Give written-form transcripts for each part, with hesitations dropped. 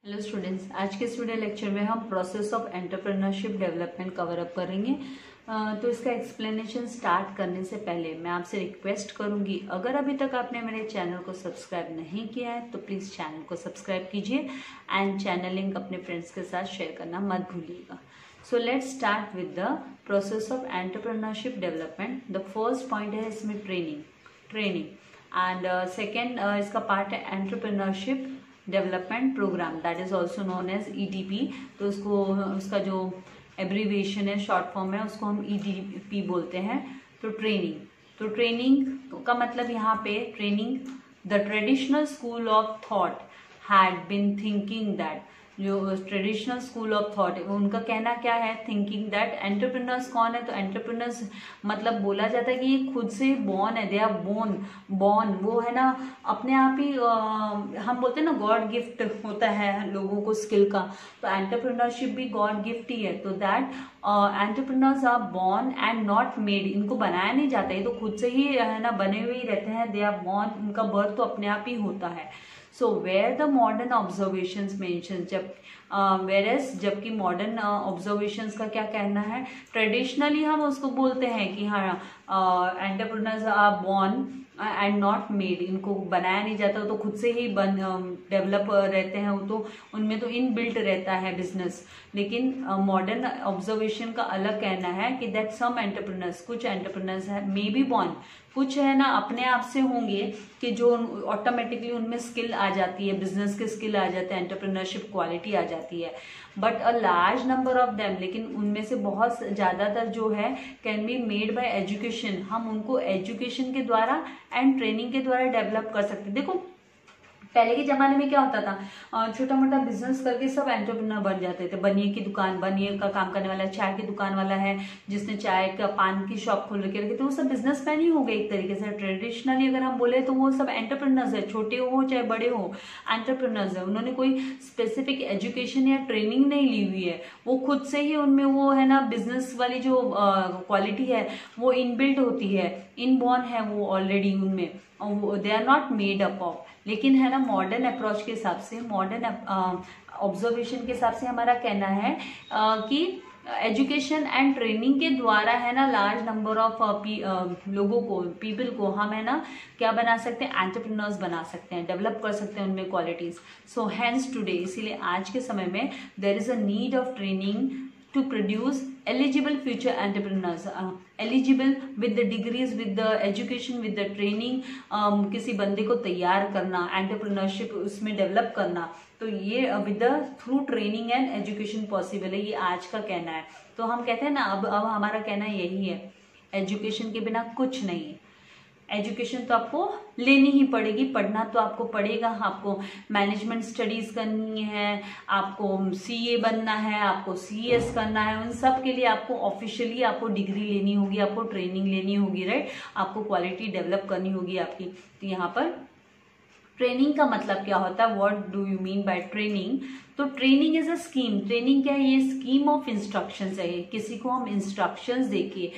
Hello students, आज के student lecture में हम process of entrepreneurship development cover up करेंगे। तो इसका एक्सप्लेनेशन स्टार्ट करने से पहले मैं आपसे रिक्वेस्ट करूंगी, अगर अभी तक आपने मेरे चैनल को सब्सक्राइब नहीं किया है तो प्लीज़ चैनल को सब्सक्राइब कीजिए एंड चैनल लिंक अपने फ्रेंड्स के साथ शेयर करना मत भूलिएगा। So let's start with the process of entrepreneurship development. The first point है इसमें ट्रेनिंग एंड सेकेंड इसका पार्ट है entrepreneurship development program, that is also known as EDP। तो उसका जो एब्रीविएशन है, शॉर्ट फॉर्म है, उसको हम EDP बोलते हैं। तो ट्रेनिंग का मतलब यहाँ पे training, the traditional school of thought had been thinking that, जो ट्रेडिशनल स्कूल ऑफ थॉट उनका कहना क्या है, थिंकिंग दैट एंटरप्रेन्योर्स कौन है, तो एंटरप्रेन्योर्स मतलब बोला जाता है कि ये खुद से बॉर्न है, दे आर बॉर्न वो है ना अपने आप ही, हम बोलते हैं ना गॉड गिफ्ट होता है लोगों को स्किल का, तो एंटरप्रेन्योरशिप भी गॉड गिफ्ट ही है। तो that entrepreneurs are born and not made, इनको बनाया नहीं जाता, ये तो खुद से ही है ना बने हुए ही रहते हैं, दे आर बॉर्न, उनका बर्थ तो अपने आप ही होता है। So where the modern observations mention, जबकि मॉडर्न ऑब्जर्वेशंस का क्या कहना है, ट्रेडिशनली हम उसको बोलते हैं कि हाँ entrepreneurs are born and not made, इनको बनाया नहीं जाता, तो खुद से ही डेवलप रहते हैं, वो तो उनमें तो इनबिल्ट रहता है बिजनेस। लेकिन मॉडर्न ऑब्जर्वेशन का अलग कहना है कि दैट सम एंटरप्रेन्योर्स, कुछ एंटरप्रेन्योर्स है मे बी बॉर्न, कुछ है ना अपने आप से होंगे कि जो ऑटोमेटिकली उनमें स्किल आ जाती है, बिजनेस के स्किल आ जाते हैं, एंटरप्रेन्योरशिप क्वालिटी आ जाती है, but a large number of them, लेकिन उनमें से बहुत ज्यादातर जो है can be made by education, हम उनको एजुकेशन के द्वारा एंड ट्रेनिंग के द्वारा डेवलप कर सकते हैं। देखो पहले के जमाने में क्या होता था, छोटा मोटा बिजनेस करके सब एंटरप्रेन्योर बन जाते थे। बनिए की दुकान, बनिए का काम करने वाला, चाय की दुकान वाला है जिसने चाय का पान की शॉप खोल के रखी, तो वो सब बिजनेसमैन ही हो गए एक तरीके से। ट्रेडिशनली अगर हम बोले तो वो सब एंटरप्रेन्योर्स है, छोटे हो चाहे बड़े हो, एंटरप्रेन्योर्स है। उन्होंने कोई स्पेसिफिक एजुकेशन या ट्रेनिंग नहीं ली हुई है, वो खुद से ही उनमें वो है ना बिजनेस वाली जो क्वालिटी है वो इनबिल्ट होती है, इनबॉर्न है वो ऑलरेडी उनमें, they are not made up of. लेकिन है ना मॉडर्न अप्रोच के हिसाब से, मॉडर्न ऑब्जर्वेशन के हिसाब से हमारा कहना है कि एजुकेशन एंड ट्रेनिंग के द्वारा है ना लार्ज नंबर ऑफ लोगों को, पीपल को हम है ना क्या बना सकते हैं, एंटरप्रेन्योर्स बना सकते हैं, डेवलप कर सकते हैं उनमें क्वालिटीज। सो हैंस टुडे, इसीलिए आज के समय में there is a need of training to produce eligible future entrepreneurs, eligible with the degrees, with the education, with the training, किसी बंदे को तैयार करना, एंटरप्रेन्योरशिप उसमें डेवलप करना, तो ये with the through training and education possible है, ये आज का कहना है। तो हम कहते हैं ना अब हमारा कहना यही है, एजुकेशन के बिना कुछ नहीं है। एजुकेशन तो आपको लेनी ही पड़ेगी, पढ़ना तो आपको पड़ेगा, आपको मैनेजमेंट स्टडीज करनी है, आपको CA बनना है, आपको CS करना है, उन सब के लिए आपको ऑफिशियली आपको डिग्री लेनी होगी, आपको ट्रेनिंग लेनी होगी, राइट, आपको क्वालिटी डेवलप करनी होगी आपकी। तो यहाँ पर ट्रेनिंग का मतलब क्या होता है, what do you mean by training. तो training is a scheme, training क्या है, ये स्कीम ऑफ इंस्ट्रक्शंस है, किसी को हम इंस्ट्रक्शंस देके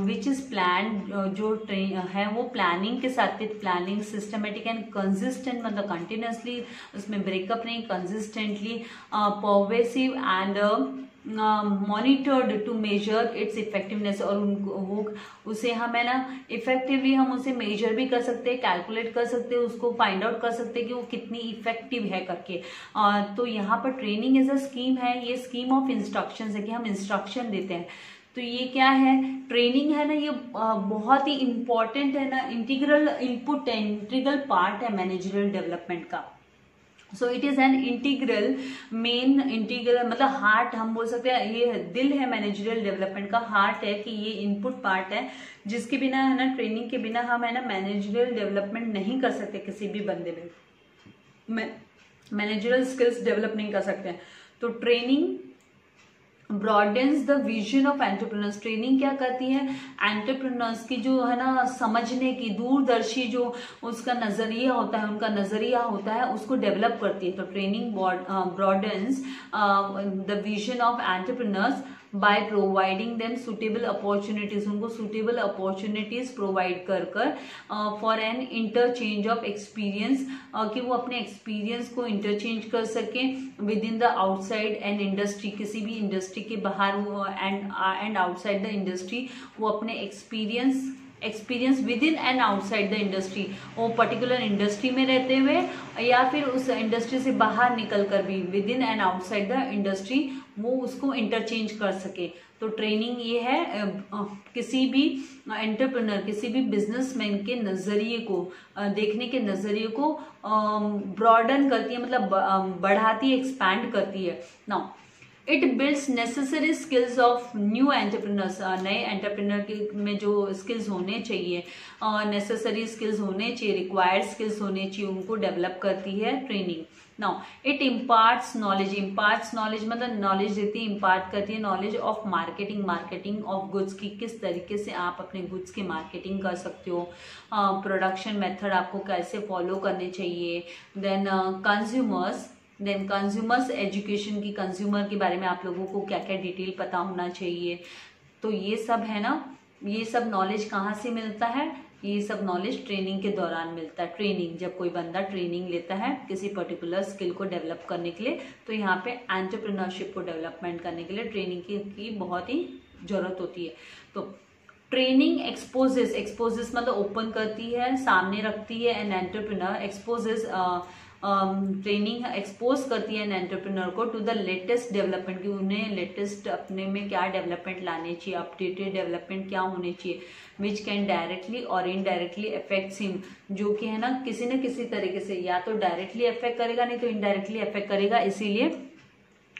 विच इज प्लान, जो है वो प्लानिंग के साथ, with planning systematic and consistent, मतलब कंटिन्यूसली उसमें ब्रेकअप नहीं, consistently pervasive and monitored to measure its effectiveness, और उनको वो उसे हम है ना इफेक्टिवली हम उसे मेजर भी कर सकते हैं, कैलकुलेट कर सकते हैं, उसको फाइंड आउट कर सकते हैं कि वो कितनी इफेक्टिव है करके। तो यहाँ पर ट्रेनिंग इज अ स्कीम है, ये स्कीम ऑफ इंस्ट्रक्शंस है कि हम इंस्ट्रक्शन देते हैं। तो ये क्या है, ट्रेनिंग है ना, ये बहुत ही इंपॉर्टेंट है ना, इंटीग्रल इनपुट है, इंटीग्रल पार्ट है मैनेजरियल डेवलपमेंट का। So it is an integral, main integral मतलब हार्ट हम बोल सकते हैं, ये दिल है मैनेजरियल डेवलपमेंट का, हार्ट है कि ये इनपुट पार्ट है जिसके बिना है ना, ट्रेनिंग के बिना हम है ना मैनेजरियल डेवलपमेंट नहीं कर सकते, किसी भी बंदे में मैनेजरियल स्किल्स डेवलप नहीं कर सकते। तो training broadens the vision of entrepreneurs, training क्या करती है, एंटरप्रेन्योर्स की जो है ना समझने की, दूरदर्शी जो उसका नजरिया होता है, उनका नजरिया होता है, उसको डेवलप करती है। तो training broadens the vision of entrepreneurs by providing them suitable opportunities, उनको सुटेबल अपॉर्चुनिटीज प्रोवाइड कर for an interchange of experience, कि वो अपने एक्सपीरियंस को इंटरचेंज कर सकें within the outside an industry, किसी भी इंडस्ट्री के बाहर एंड आउटसाइड द इंडस्ट्री वो अपने experience with in and outside the industry, वो पर्टिकुलर इंडस्ट्री में रहते हुए या फिर उस इंडस्ट्री से बाहर निकल कर भी with in and outside the industry वो उसको इंटरचेंज कर सके। तो ट्रेनिंग ये है किसी भी एंटरप्रेन्योर, किसी भी बिजनेसमैन के नजरिए को, देखने के नजरिए को ब्रॉडन करती है, मतलब बढ़ाती है, एक्सपैंड करती है। Now it builds necessary skills of new entrepreneurs, नए एंटरप्रेन्योर में जो स्किल्स होने चाहिए, नेसेसरी स्किल्स होने चाहिए, रिक्वायर्ड स्किल्स होने चाहिए, उनको डेवलप करती है training. Now it imparts knowledge, imparts knowledge मतलब नॉलेज देती है, इम्पार्ट करती है knowledge of marketing of goods की, किस तरीके से आप अपने गुड्स की मार्केटिंग कर सकते हो, प्रोडक्शन मेथड आपको कैसे फॉलो करने चाहिए। देन कंज्यूमर्स एजुकेशन की, कंज्यूमर के बारे में आप लोगों को क्या क्या डिटेल पता होना चाहिए। तो ये सब है ना, ये सब नॉलेज कहाँ से मिलता है, ये सब नॉलेज ट्रेनिंग के दौरान मिलता है। ट्रेनिंग, जब कोई बंदा ट्रेनिंग लेता है किसी पर्टिकुलर स्किल को डेवलप करने के लिए, तो यहाँ पे एंटरप्रेन्योरशिप को डेवलपमेंट करने के लिए ट्रेनिंग की बहुत ही जरूरत होती है। तो ट्रेनिंग एक्सपोजेस मतलब ओपन करती है, सामने रखती है। एन एंटरप्रेन्योर ट्रेनिंग एक्सपोज करती है एन एंटरप्रेन्योर को टू द लेटेस्ट डेवलपमेंट, कि उन्हें लेटेस्ट अपने में क्या डेवलपमेंट लाने चाहिए, अपडेटेड डेवलपमेंट क्या होने चाहिए, विच कैन डायरेक्टली और इनडायरेक्टली अफेक्ट्स हिम, जो कि है ना किसी न किसी तरीके से या तो डायरेक्टली अफेक्ट करेगा, नहीं तो इनडायरेक्टली अफेक्ट करेगा। इसीलिए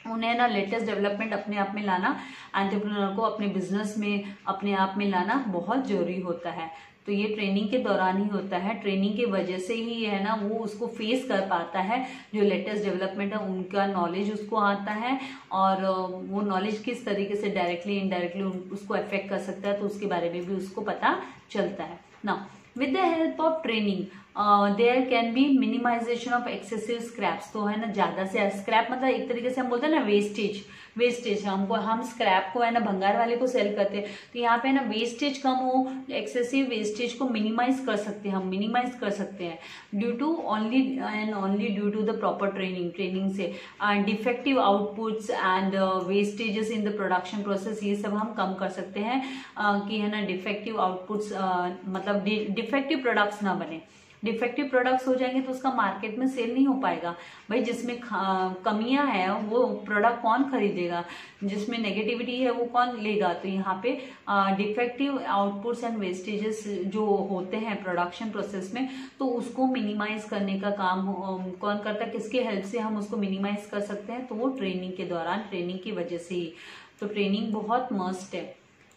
उन्हें ना लेटेस्ट डेवलपमेंट अपने आप में लाना, एंटरप्रेन्योर को अपने बिजनेस में अपने आप में लाना बहुत जरूरी होता है। तो ये ट्रेनिंग के दौरान ही होता है, ट्रेनिंग की वजह से ही है ना वो उसको फेस कर पाता है, जो लेटेस्ट डेवलपमेंट है उनका नॉलेज उसको आता है, और वो नॉलेज किस तरीके से डायरेक्टली इनडायरेक्टली उसको अफेक्ट कर सकता है, तो उसके बारे में भी उसको पता चलता है ना। With the help of training there can be minimization of excessive scraps, तो है ना ज्यादा से स्क्रैप मतलब एक तरीके से हम बोलते हैं ना वेस्टेज हम स्क्रैप को है ना भंगार वाले को सेल करते हैं, तो यहाँ पे है ना वेस्टेज कम हो, एक्सेसिव वेस्टेज को मिनिमाइज कर सकते हैं due to only due to the proper training से। Defective outputs and wastages in the production process, ये सब हम कम कर सकते हैं कि है ना डिफेक्टिव आउटपुट्स मतलब डिफेक्टिव प्रोडक्ट्स ना बने। डिफेक्टिव प्रोडक्ट्स हो जाएंगे तो उसका मार्केट में सेल नहीं हो पाएगा। भाई जिसमें कमियां हैं वो प्रोडक्ट कौन खरीदेगा, जिसमें नेगेटिविटी है वो कौन लेगा। तो यहाँ पे डिफेक्टिव आउटपुट्स एंड वेस्टेजेस जो होते हैं प्रोडक्शन प्रोसेस में, तो उसको मिनिमाइज करने का काम कौन करता है, किसके हेल्प से हम उसको मिनिमाइज कर सकते हैं, तो वो ट्रेनिंग के दौरान, ट्रेनिंग की वजह से ही। तो ट्रेनिंग बहुत मस्ट है।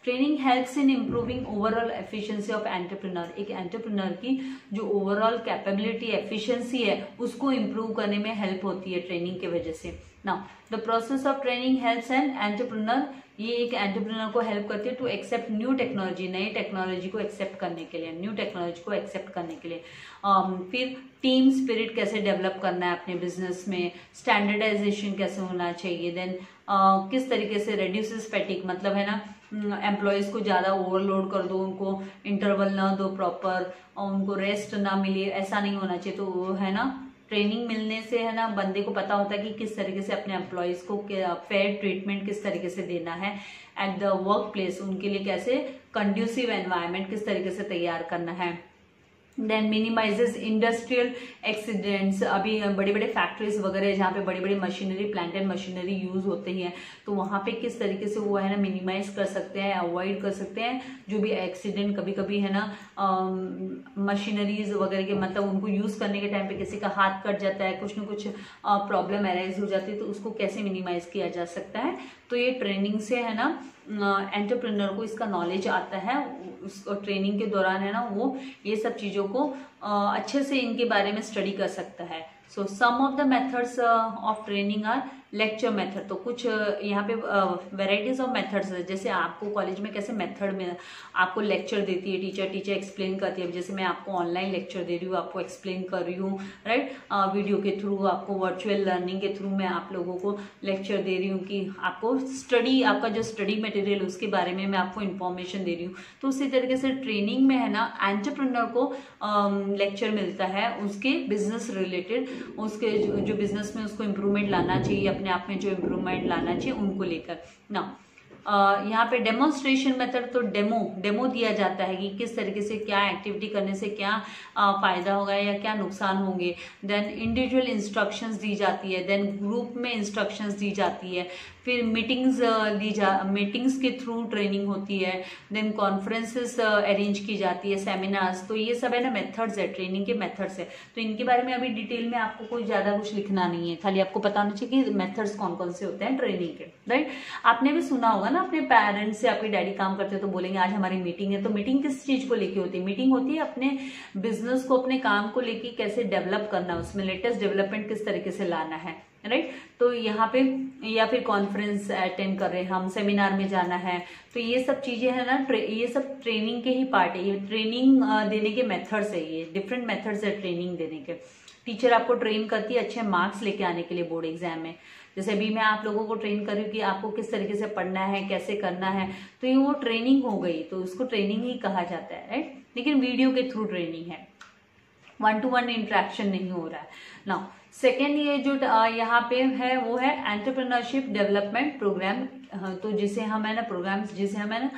Training helps in improving overall efficiency of entrepreneur, एक एंटरप्रेन्योर की जो ओवरऑल कैपेबिलिटी एफिशिएंसी है उसको इम्प्रूव करने में हेल्प होती है ट्रेनिंग के वजह से। Now the process of training helps an entrepreneur, ये एक एंटरप्रेन्योर को हेल्प करती है टू एक्सेप्ट न्यू टेक्नोलॉजी, नई टेक्नोलॉजी को एक्सेप्ट करने के लिए, न्यू टेक्नोलॉजी को एक्सेप्ट करने के लिए। फिर टीम स्पिरिट कैसे डेवलप करना है अपने बिजनेस में, स्टैंडर्डाइजेशन कैसे होना चाहिए, देन किस तरीके से रेड्यूसेस फैटिक, मतलब है ना एम्प्लॉयज को ज्यादा ओवरलोड कर दो, उनको इंटरवल ना दो प्रॉपर, और उनको रेस्ट ना मिले, ऐसा नहीं होना चाहिए। तो वो है ना ट्रेनिंग मिलने से है ना बंदे को पता होता है कि किस तरीके से अपने एम्प्लॉयज को फेयर ट्रीटमेंट किस तरीके से देना है एट द वर्क प्लेस, उनके लिए कैसे कंड्यूसिव एनवायरनमेंट किस तरीके से तैयार करना है। देन मिनिमाइजेस इंडस्ट्रियल एक्सीडेंट्स, अभी बड़े बड़े फैक्ट्रीज वगैरह जहाँ पे बड़ी बड़ी machinery, plant and machinery use होते हैं, तो वहाँ पे किस तरीके से वो है ना मिनिमाइज कर सकते हैं, अवॉइड कर सकते हैं जो भी एक्सीडेंट कभी कभी है ना मशीनरीज वगैरह के, मतलब उनको यूज करने के टाइम पे किसी का हाथ कट जाता है, कुछ न कुछ प्रॉब्लम अराइज हो जाती है, तो उसको कैसे मिनिमाइज किया जा सकता है। तो ये ट्रेनिंग से है ना एंटरप्रेन्योर को इसका नॉलेज आता है, उसको ट्रेनिंग के दौरान है ना वो ये सब चीजों को अच्छे से इनके बारे में स्टडी कर सकता है। So some of the methods of training are lecture method, तो कुछ यहाँ पे वेराइटीज ऑफ मेथड्स है। जैसे आपको कॉलेज में कैसे मेथड में आपको लेक्चर देती है टीचर एक्सप्लेन करती है, जैसे मैं आपको ऑनलाइन लेक्चर दे रही हूँ, आपको एक्सप्लेन कर रही हूँ, राइट, वीडियो के थ्रू, आपको वर्चुअल लर्निंग के थ्रू मैं आप लोगों को लेक्चर दे रही हूँ कि आपको स्टडी, आपका जो स्टडी मटेरियल उसके बारे में मैं आपको इन्फॉर्मेशन दे रही हूँ। तो उसी तरीके से ट्रेनिंग में है ना, एंटरप्रेन्योर को लेक्चर मिलता है उसके बिजनेस रिलेटेड, उसके जो बिजनेस में उसको इम्प्रूवमेंट लाना चाहिए, अपने आप में जो इम्प्रूवमेंट लाना चाहिए उनको लेकर ना। यहाँ पे डेमोन्स्ट्रेशन मेथड, तो डेमो दिया जाता है कि किस तरीके से क्या एक्टिविटी करने से क्या फायदा होगा या क्या नुकसान होंगे। देन इंडिविजुअल इंस्ट्रक्शंस दी जाती है, देन ग्रुप में इंस्ट्रक्शंस दी जाती है, फिर मीटिंग्स के थ्रू ट्रेनिंग होती है, देन कॉन्फ्रेंसेस अरेंज की जाती है, सेमिनार्स। तो ये सब है ना मेथड्स है, ट्रेनिंग के मेथड्स है। तो इनके बारे में अभी डिटेल में आपको कोई ज्यादा कुछ लिखना नहीं है, खाली आपको पता होना चाहिए कि मेथड्स कौन कौन से होते हैं ट्रेनिंग के, राइट। आपने भी सुना होगा ना अपने पेरेंट्स से, आपके डैडी काम करते हैं तो बोलेंगे आज हमारी मीटिंग है। तो मीटिंग किस चीज को लेके होती है? मीटिंग होती है अपने बिजनेस को, अपने काम को लेके कैसे डेवलप करना, उसमें लेटेस्ट डेवलपमेंट किस तरीके से लाना है, राइट। तो यहाँ पे या फिर कॉन्फ्रेंस अटेंड कर रहे हैं हम, सेमिनार में जाना है, तो ये सब चीजें है ना, ये सब ट्रेनिंग के ही पार्ट है। ये ट्रेनिंग देने के मेथड्स है, ये डिफरेंट मेथड्स है ट्रेनिंग देने के। टीचर आपको ट्रेन करती है अच्छे मार्क्स लेके आने के लिए बोर्ड एग्जाम में। जैसे अभी मैं आप लोगों को ट्रेन कर रही हूँ कि आपको किस तरीके से पढ़ना है, कैसे करना है, तो ये वो ट्रेनिंग हो गई, तो उसको ट्रेनिंग ही कहा जाता है, राइट। लेकिन वीडियो के थ्रू ट्रेनिंग है, 1-to-1 इंटरेक्शन नहीं हो रहा है ना। सेकेंड ये जो यहाँ पे है वो है एंटरप्रेन्योरशिप डेवलपमेंट प्रोग्राम। तो जिसे हम है ना प्रोग्राम, जिसे हम है ना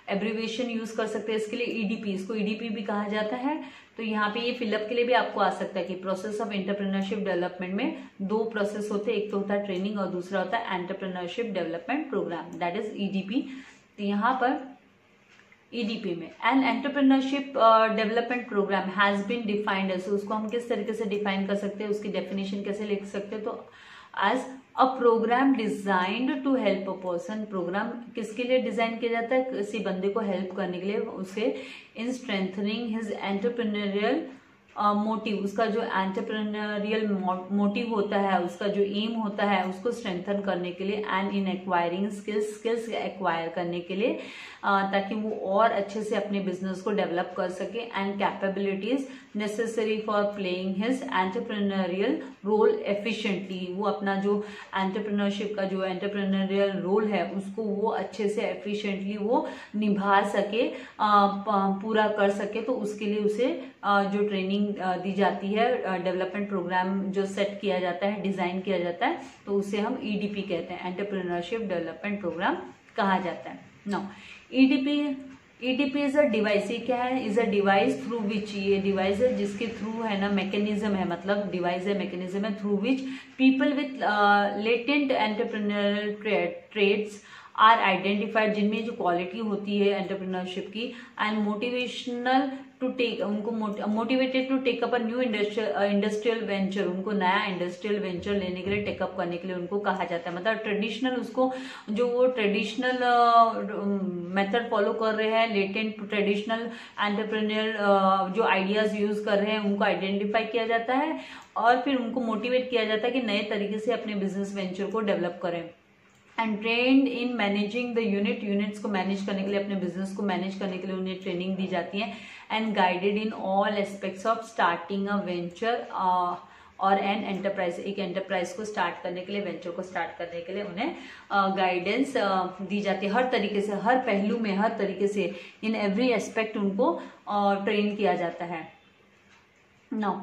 एब्रीविएशन यूज कर सकते हैं इसके लिए ईडीपी, इसको ईडीपी भी कहा जाता है। तो यहाँ पे ये फिलअप के लिए भी आपको आ सकता है कि प्रोसेस ऑफ एंटरप्रेन्योरशिप डेवलपमेंट में 2 प्रोसेस होते हैं, एक तो होता है ट्रेनिंग और दूसरा होता है entrepreneurship development program, that is EDP. तो यहाँ पर ईडीपी में an entrepreneurship development program has been defined है। उसको हम किस तरीके से डिफाइन कर सकते हैं, उसकी डेफिनेशन कैसे लिख सकते हैं? तो as a program designed to help a person. Program किसके लिए डिजाइन किया जाता है? किसी बंदे को हेल्प करने के लिए, उसे इन स्ट्रेंथनिंग हिज एंटरप्रेन्योरियल मोटिव, उसका जो एंटरप्रेन्योरियल मोटिव होता है, उसका जो एम होता है, उसको स्ट्रेंथन करने के लिए, and in acquiring skills acquire करने के लिए, ताकि वो और अच्छे से अपने बिजनेस को डेवलप कर सके, and capabilities necessary for playing his entrepreneurial role efficiently. वो अपना जो एंटरप्रेन्योरशिप का जो एंटरप्रेन्योरियल रोल है उसको वो अच्छे से एफिशिएंटली वो निभा सके, पूरा कर सके। तो उसके लिए उसे जो ट्रेनिंग दी जाती है, डेवलपमेंट प्रोग्राम जो सेट किया जाता है, डिजाइन किया जाता है, तो उसे हम ईडीपी कहते हैं, एंटरप्रेन्योरशिप डेवलपमेंट प्रोग्राम कहा जाता है। Now EDP is a device. ये क्या है? Is a device through which, ये डिवाइस है जिसके थ्रू है ना, मैकेनिज्म है, मतलब डिवाइस है, मैकेनिज्म है, through which people with latent entrepreneurial traits are identified, जिनमें जो क्वालिटी होती है एंटरप्रेन्योरशिप की, एंड मोटिवेशनल टू टेक, उनको motivated to take up a new industrial venture, उनको नया इंडस्ट्रियल वेंचर लेने के लिए, टेकअप करने के लिए उनको कहा जाता है। मतलब ट्रेडिशनल, उसको जो वो ट्रेडिशनल मेथड फॉलो कर रहे हैं, लेटेंट ट्रेडिशनल एंटरप्रेन्योर जो आइडियाज यूज कर रहे हैं, उनको आइडेंटिफाई किया जाता है और फिर उनको मोटिवेट किया जाता है कि नए तरीके से अपने बिजनेस वेंचर को डेवलप करें। And trend in managing the units को मैनेज करने के लिए, अपने बिजनेस को मैनेज करने के लिए उन्हें ट्रेनिंग दी जाती है। And guided in all aspects of starting a venture और एन एंटरप्राइज, एक एंटरप्राइज को स्टार्ट करने के लिए, वेंचर को स्टार्ट करने के लिए उन्हें गाइडेंस दी जाती है। हर तरीके से, हर पहलू में, हर तरीके से, इन एवरी एस्पेक्ट उनको ट्रेन किया जाता है। Now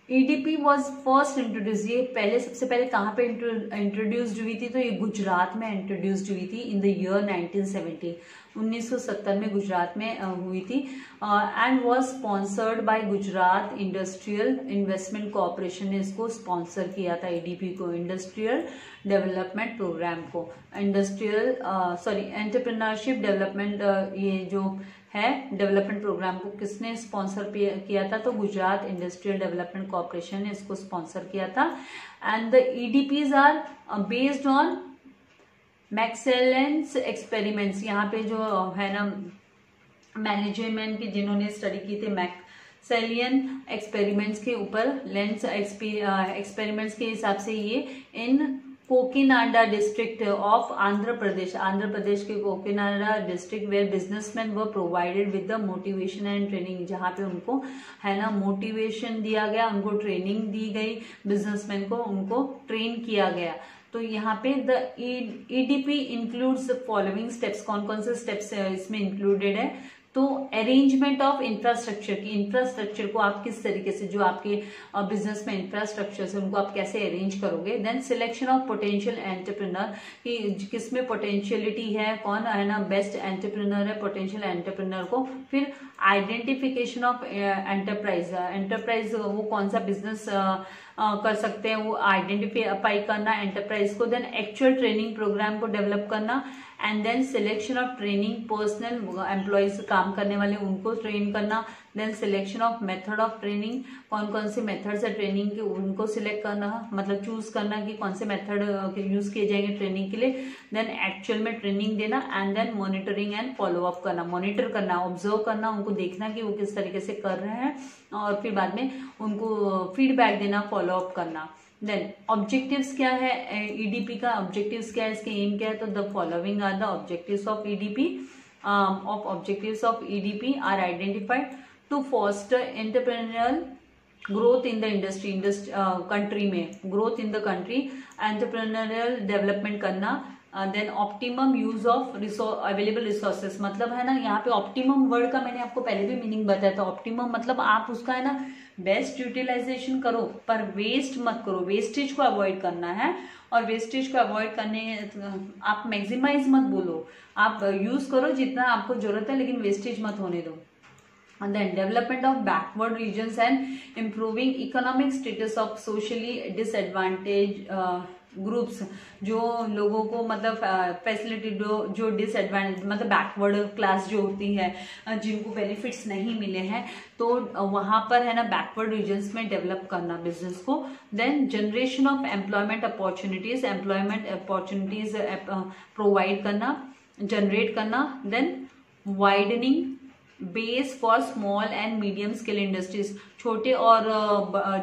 EDP was first introduce, ये पहले सबसे पहले कहाँ पे इंट्रोड्यूस्ड हुई थी? तो ये गुजरात में इंट्रोड्यूस्ड हुई थी इन द ईयर 1970, 1970 में गुजरात में हुई थी। And was sponsored by Gujarat industrial investment corporation ने इसको स्पॉन्सर किया था, ईडीपी को, इंडस्ट्रियल डेवलपमेंट प्रोग्राम को, एंटरप्रेन्योरशिप डेवलपमेंट, ये जो है डेवलपमेंट प्रोग्राम को किसने स्पॉन्सर किया था? तो गुजरात इंडस्ट्रियल डेवलपमेंट कॉर्पोरेशन ने इसको स्पॉन्सर किया था। And the EDPs are based on McClelland's experiments. यहाँ पे जो है ना मैनेजमेंट की जिन्होंने स्टडी की थी, मैक्सेलियन एक्सपेरिमेंट्स के ऊपर, लेंस एक्सपेरिमेंट्स के हिसाब से ये in Kakinada district of Andhra Pradesh के Kakinada district where businessman were provided with the motivation and training, जहाँ पे उनको है ना मोटिवेशन दिया गया, उनको ट्रेनिंग दी गई, बिजनेसमैन को उनको ट्रेन किया गया। तो यहाँ पे the EDP includes following steps, कौन कौन से स्टेप्स इसमें इंक्लूडेड है? तो अरेंजमेंट ऑफ इंफ्रास्ट्रक्चर की, इंफ्रास्ट्रक्चर को आप किस तरीके से, जो आपके बिजनेस में इंफ्रास्ट्रक्चर है उनको आप कैसे अरेंज करोगे। Then selection of potential entrepreneur, कि किसमें पोटेंशियलिटी है, कौन है ना बेस्ट एंटरप्रेन्योर है, पोटेंशियल एंटरप्रेन्योर को। फिर आइडेंटिफिकेशन ऑफ एंटरप्राइज वो कौन सा बिजनेस कर सकते हैं वो आइडेंटिफाई करना एंटरप्राइज को। देन एक्चुअल ट्रेनिंग प्रोग्राम को डेवलप करना, and then selection of training personnel employees, काम करने वाले उनको ट्रेन करना। Then selection of method of training, कौन कौन से मेथड्स है ट्रेनिंग के उनको सिलेक्ट करना, मतलब चूज करना कि कौन से मेथड यूज किए जाएंगे ट्रेनिंग के लिए। देन एक्चुअल में ट्रेनिंग देना, and then monitoring and follow up करना, मॉनिटर करना, ऑब्जर्व करना, उनको देखना कि वो किस तरीके से कर रहे हैं, और फिर बाद में उनको फीडबैक देना, फॉलो अप करना। देन ऑब्जेक्टिव्स क्या है ईडीपी का, ऑब्जेक्टिव्स क्या है, इसके एम क्या है? तो the following are the objectives of EDP, objectives of EDP are identified to foster entrepreneurial growth in the industry, country में growth in the country, entrepreneurial development करना। Then optimum use of available resources, मतलब है ना यहाँ पे optimum word का मैंने आपको पहले भी मीनिंग बताया था। ऑप्टिमम मतलब आप उसका है ना बेस्ट यूटिलाइजेशन करो, पर वेस्ट मत करो, वेस्टेज को अवॉइड करना है। और वेस्टेज को अवॉइड करने आप मैक्सिमाइज मत बोलो, आप यूज करो जितना आपको जरूरत है, लेकिन वेस्टेज मत होने दो। And then development of backward regions and improving economic status of socially disadvantaged groups, जो लोगों को मतलब फैसिलिटी जो डिसएडवांटेज मतलब बैकवर्ड क्लास जो होती है, जिनको बेनिफिट्स नहीं मिले हैं, तो वहां पर है ना बैकवर्ड रीजन्स में डेवलप करना बिजनेस को। Then generation of employment opportunities provide करना, जनरेट करना। Then widening base for small and medium scale industries, छोटे और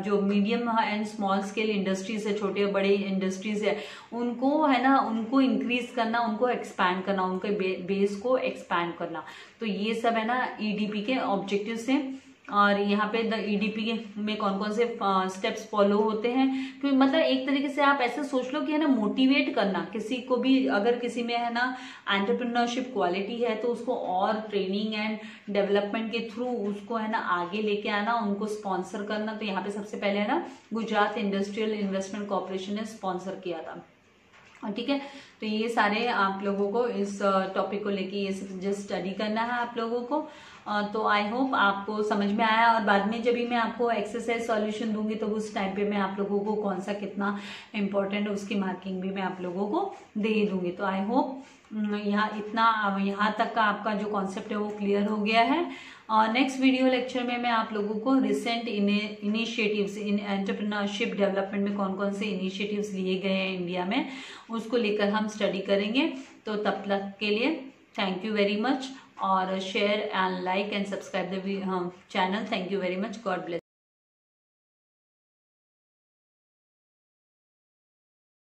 जो medium and small scale industries है, छोटे और बड़े इंडस्ट्रीज है, उनको है ना उनको इंक्रीज करना, उनको एक्सपैंड करना, उनके बेस को एक्सपैंड करना। तो ये सब है ना ईडीपी के ऑब्जेक्टिव्स हैं। और यहाँ पे द ईडीपी में कौन कौन से स्टेप्स फॉलो होते हैं, तो मतलब एक तरीके से आप ऐसे सोच लो कि है ना मोटिवेट करना किसी को भी, अगर किसी में है ना एंटरप्रेन्योरशिप क्वालिटी है तो उसको और ट्रेनिंग एंड डेवलपमेंट के थ्रू उसको है ना आगे लेके आना, उनको स्पॉन्सर करना। तो यहाँ पे सबसे पहले है ना गुजरात इंडस्ट्रियल इन्वेस्टमेंट कॉर्पोरेशन ने स्पॉन्सर किया था। ठीक है, तो ये सारे आप लोगों को इस टॉपिक को लेके ये जस्ट स्टडी करना है आप लोगों को। तो आई होप आपको समझ में आया, और बाद में जब भी मैं आपको एक्सरसाइज सॉल्यूशन दूंगी तो उस टाइम पे मैं आप लोगों को कौन सा कितना इम्पोर्टेंट है उसकी मार्किंग भी मैं आप लोगों को दे दूंगी। तो आई होप यहाँ तक का आपका जो कॉन्सेप्ट है वो क्लियर हो गया है। नेक्स्ट वीडियो लेक्चर में मैं आप लोगों को रिसेंट इनिशिएटिव्स इन एंटरप्रेन्योरशिप डेवलपमेंट में कौन कौन से इनिशिएटिव्स लिए गए हैं इंडिया में, उसको लेकर हम स्टडी करेंगे। तो तब तक के लिए थैंक यू वेरी मच, और share and like and subscribe the channel. Thank you very much, God bless.